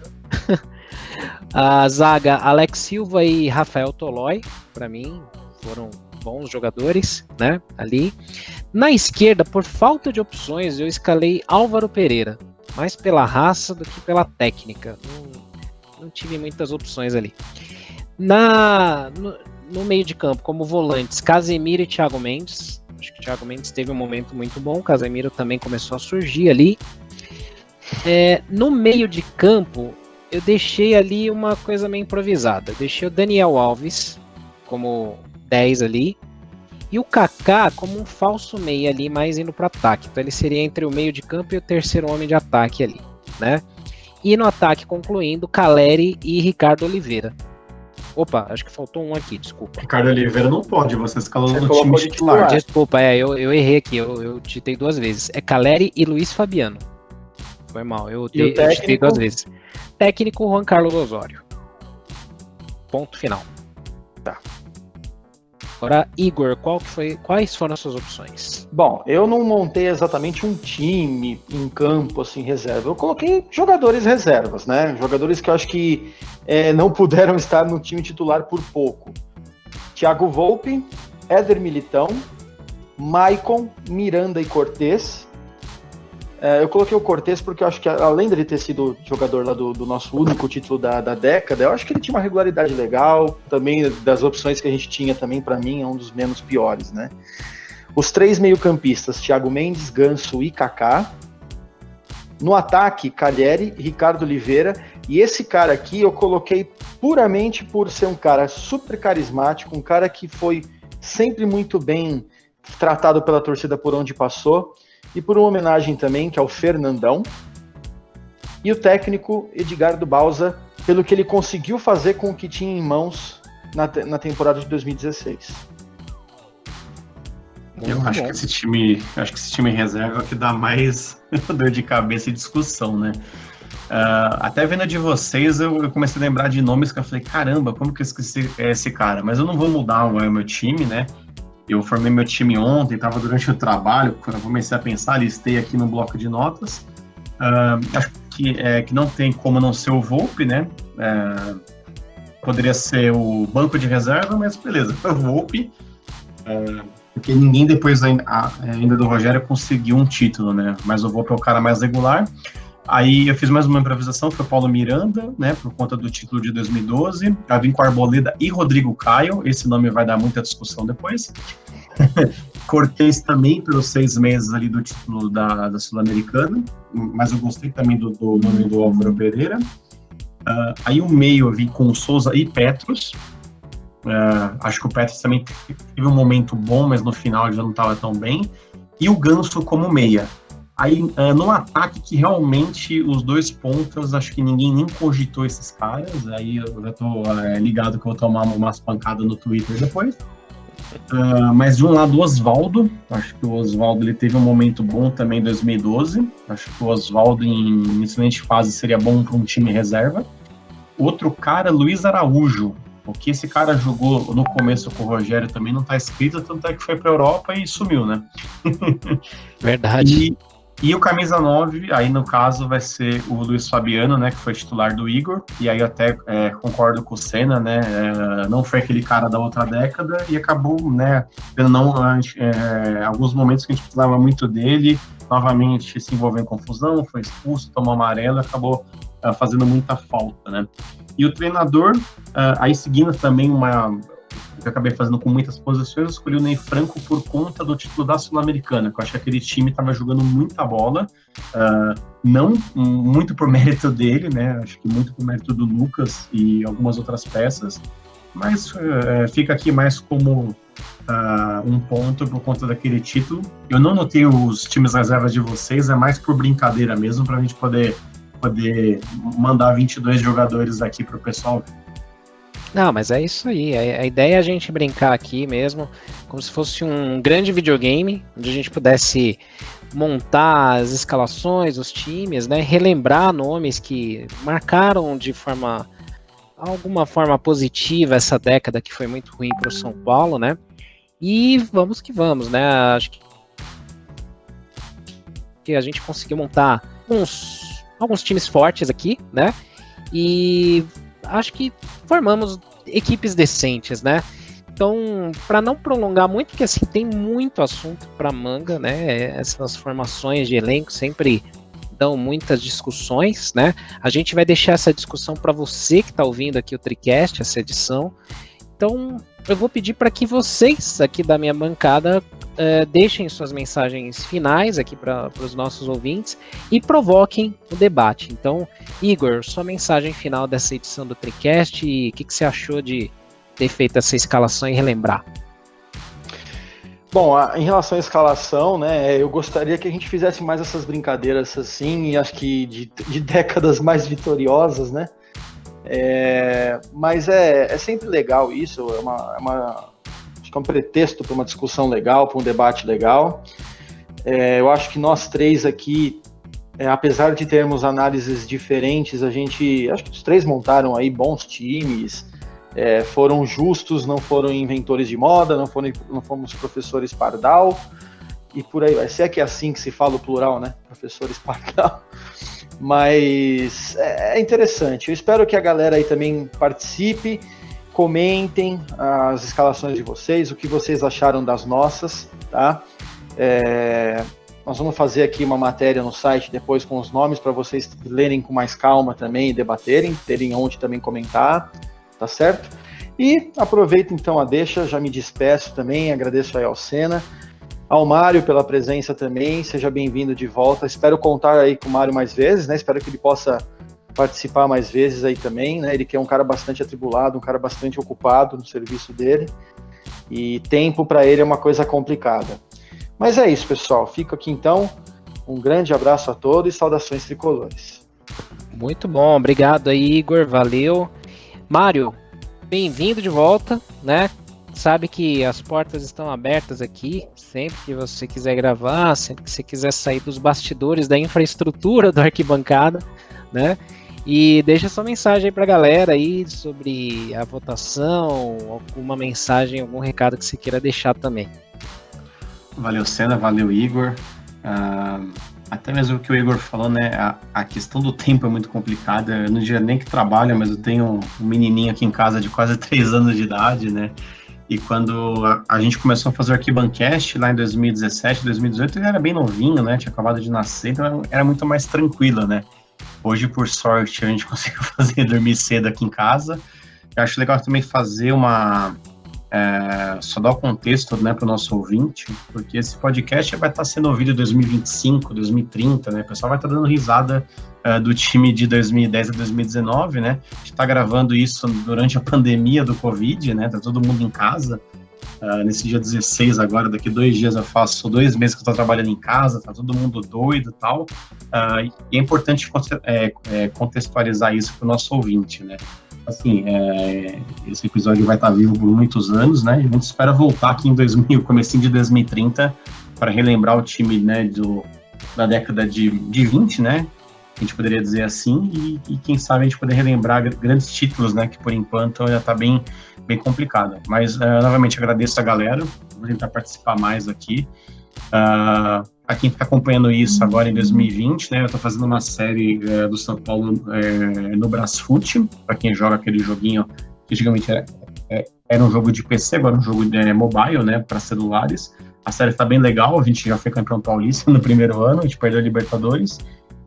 A zaga, Alex Silva e Rafael Tolói, para mim, foram bons jogadores, né? Ali. Na esquerda, por falta de opções, eu escalei Álvaro Pereira, mais pela raça do que pela técnica. Não tive muitas opções ali. No meio de campo, como volantes, Casemiro e Thiago Mendes. Acho que o Thiago Mendes teve um momento muito bom, o Casemiro também começou a surgir ali. No meio de campo, eu deixei ali uma coisa meio improvisada. Eu deixei o Daniel Alves como 10 ali. E o Kaká como um falso meia ali, mais indo para ataque. Então ele seria entre o meio de campo e o terceiro homem de ataque ali, né? E no ataque, concluindo, Caleri e Ricardo Oliveira. Opa, acho que faltou um aqui, desculpa. Ricardo Oliveira não pode, você escalou no colocou time de titular. Desculpa, eu errei aqui, eu digitei 2 vezes. É Caleri e Luiz Fabiano. Foi mal, eu digitei 2 vezes. Técnico, Juan Carlos Osório. Ponto final. Tá. Agora, Igor, quais foram as suas opções? Bom, eu não montei exatamente um time em campo, assim, reserva. Eu coloquei jogadores reservas, né? Jogadores que eu acho que não puderam estar no time titular por pouco. Thiago Volpi, Éder Militão, Maicon, Miranda e Cortez. Eu coloquei o Cortez porque eu acho que, além dele ter sido jogador lá do nosso único título da década, eu acho que ele tinha uma regularidade legal. Também, das opções que a gente tinha, também, para mim, é um dos menos piores, né? Os 3 meio-campistas, Thiago Mendes, Ganso e Kaká. No ataque, Caleri, Ricardo Oliveira. E esse cara aqui eu coloquei puramente por ser um cara super carismático, um cara que foi sempre muito bem tratado pela torcida por onde passou. E por uma homenagem também, que é o Fernandão. E o técnico Edgardo Bauza, pelo que ele conseguiu fazer com o que tinha em mãos na temporada de 2016. Eu acho que esse time reserva é o que dá mais dor de cabeça e discussão, né? Até vendo de vocês, eu comecei a lembrar de nomes que eu falei, caramba, como que eu esqueci esse cara? Mas eu não vou mudar o meu time, né? Eu formei meu time ontem, estava durante o trabalho, quando eu comecei a pensar, listei aqui no bloco de notas. Acho que não tem como não ser o Volpi, né? Poderia ser o banco de reserva, mas beleza, foi o Volpi. Porque ninguém depois ainda do Rogério conseguiu um título, né? Mas o Volpi é o cara mais regular. Aí eu fiz mais uma improvisação, foi o Paulo Miranda, né? Por conta do título de 2012. Eu vim com Arboleda e Rodrigo Caio. Esse nome vai dar muita discussão depois. Cortez também pelos 6 meses ali do título da Sul-Americana. Mas eu gostei também do nome do Álvaro Pereira. Aí o meio eu vim com o Souza e Petros. Acho que o Petros também teve um momento bom, mas no final ele já não estava tão bem. E o Ganso como meia. Aí, no ataque, que realmente os 2 pontas, acho que ninguém nem cogitou esses caras. Aí eu já tô ligado que eu vou tomar umas pancadas no Twitter depois. Mas de um lado, o Osvaldo. Acho que o Osvaldo ele teve um momento bom também em 2012. Acho que o Osvaldo, em excelente fase, seria bom para um time reserva. Outro cara, Luiz Araújo. O que esse cara jogou no começo com o Rogério também não tá escrito, tanto é que foi pra Europa e sumiu, né? Verdade. E o camisa 9, aí no caso vai ser o Luiz Fabiano, né, que foi titular do Igor, e aí eu até concordo com o Senna, né, não foi aquele cara da outra década, e acabou, né, alguns momentos que a gente precisava muito dele, novamente se envolveu em confusão, foi expulso, tomou amarelo, acabou fazendo muita falta, né. E o treinador, aí seguindo também que eu acabei fazendo com muitas posições, eu escolhi o Ney Franco por conta do título da Sul-Americana, que eu acho que aquele time estava jogando muita bola, não muito por mérito dele, né, acho que muito por mérito do Lucas e algumas outras peças, mas fica aqui mais como um ponto por conta daquele título. Eu não notei os times reservas de vocês, é mais por brincadeira mesmo, para a gente poder mandar 22 jogadores aqui para o pessoal. Não, mas é isso aí. A ideia é a gente brincar aqui mesmo, como se fosse um grande videogame, onde a gente pudesse montar as escalações, os times, né? Relembrar nomes que marcaram de alguma forma positiva essa década que foi muito ruim para o São Paulo, né? E vamos que vamos, né? Acho que a gente conseguiu montar alguns times fortes aqui, né? E acho que formamos equipes decentes, né? Então, para não prolongar muito, porque assim tem muito assunto para manga, né? Essas formações de elenco sempre dão muitas discussões, né? A gente vai deixar essa discussão para você que está ouvindo aqui o Tricast, essa edição. Então, eu vou pedir para que vocês aqui da minha bancada deixem suas mensagens finais aqui para os nossos ouvintes e provoquem o debate. Então, Igor, sua mensagem final dessa edição do Tricast e o que você achou de ter feito essa escalação e relembrar? Bom, em relação à escalação, né, eu gostaria que a gente fizesse mais essas brincadeiras assim, e acho que de décadas mais vitoriosas, né? Mas é sempre legal isso, acho que é um pretexto para uma discussão legal, para um debate legal. Eu acho que nós três aqui, apesar de termos análises diferentes, acho que os três montaram aí bons times, foram justos, não foram inventores de moda, não fomos professores pardal, e por aí vai. Se é que é assim que se fala o plural, né? Professores pardal. Mas é interessante. Eu espero que a galera aí também participe, comentem as escalações de vocês, o que vocês acharam das nossas, tá? Nós vamos fazer aqui uma matéria no site depois com os nomes para vocês lerem com mais calma também e debaterem, terem onde também comentar, tá certo? E aproveito então a deixa, já me despeço também, agradeço aí ao Senna, ao Mário pela presença também, seja bem-vindo de volta, espero contar aí com o Mário mais vezes, né? Espero que ele possa participar mais vezes aí também, né? Ele que é um cara bastante atribulado, um cara bastante ocupado no serviço dele, e tempo para ele é uma coisa complicada. Mas é isso, pessoal. Fico aqui então. Um grande abraço a todos e saudações tricolores. Muito bom, obrigado aí, Igor. Valeu. Mário, bem-vindo de volta, né? Sabe que as portas estão abertas aqui, sempre que você quiser gravar, sempre que você quiser sair dos bastidores da infraestrutura do Arquibancada, né? E deixa sua mensagem aí pra galera aí sobre a votação, alguma mensagem, algum recado que você queira deixar também. Valeu, Senna, valeu, Igor. Até mesmo o que o Igor falou, né? A questão do tempo é muito complicada. Eu não diria nem que trabalho, mas eu tenho um menininho aqui em casa de quase 3 anos de idade, né? E quando a gente começou a fazer o Arquibancast lá em 2017, 2018, ele era bem novinho, né? Tinha acabado de nascer, então era muito mais tranquilo, né? Hoje, por sorte, a gente conseguiu fazer dormir cedo aqui em casa. Eu acho legal também fazer só dar o contexto, né, para o nosso ouvinte, porque esse podcast vai estar sendo ouvido em 2025, 2030, né, o pessoal vai estar dando risada do time de 2010 a 2019, né, a gente está gravando isso durante a pandemia do Covid, né, tá todo mundo em casa, nesse dia 16 agora, daqui 2 dias eu faço 2 meses que eu estou trabalhando em casa, tá todo mundo doido e tal, e é importante contextualizar isso para o nosso ouvinte, né. Assim, esse episódio vai estar vivo por muitos anos, né? E a gente espera voltar aqui em comecinho de 2030 para relembrar o time, né, da década de 20, né? A gente poderia dizer assim, e quem sabe a gente poder relembrar grandes títulos, né? Que por enquanto ainda está bem complicado. Mas, novamente, agradeço a galera, vou tentar participar mais aqui. A quem está acompanhando isso agora em 2020, né, eu estou fazendo uma série do São Paulo no Brasfoot, para quem joga aquele joguinho que antigamente era um jogo de PC, agora um jogo mobile, né, para celulares. A série está bem legal, a gente já foi campeão paulista no primeiro ano, a gente perdeu a Libertadores,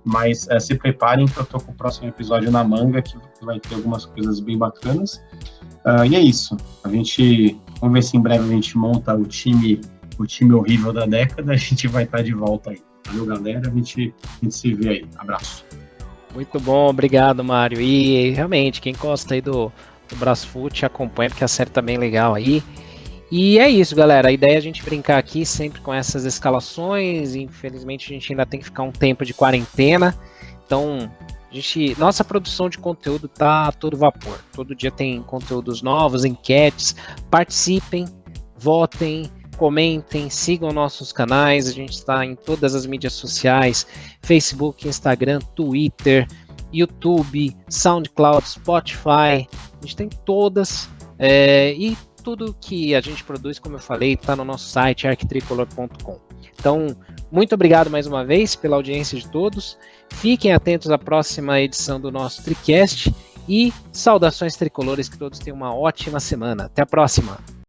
mas se preparem que eu estou com o próximo episódio na manga, que vai ter algumas coisas bem bacanas. E é isso, vamos ver se em breve a gente monta o time horrível da década, a gente vai estar de volta aí. Valeu, galera, a gente se vê aí. Abraço. Muito bom, obrigado, Mário. E realmente, quem gosta aí do Brasfoot, acompanha, porque a série tá bem legal aí. E é isso, galera. A ideia é a gente brincar aqui sempre com essas escalações. Infelizmente, a gente ainda tem que ficar um tempo de quarentena. Então, nossa produção de conteúdo tá a todo vapor. Todo dia tem conteúdos novos, enquetes. Participem, votem, comentem, sigam nossos canais, a gente está em todas as mídias sociais, Facebook, Instagram, Twitter, YouTube, SoundCloud, Spotify, a gente tem todas, e tudo que a gente produz, como eu falei, está no nosso site, arquitricolor.com. Então, muito obrigado mais uma vez pela audiência de todos, fiquem atentos à próxima edição do nosso TriCast e saudações tricolores, que todos tenham uma ótima semana. Até a próxima!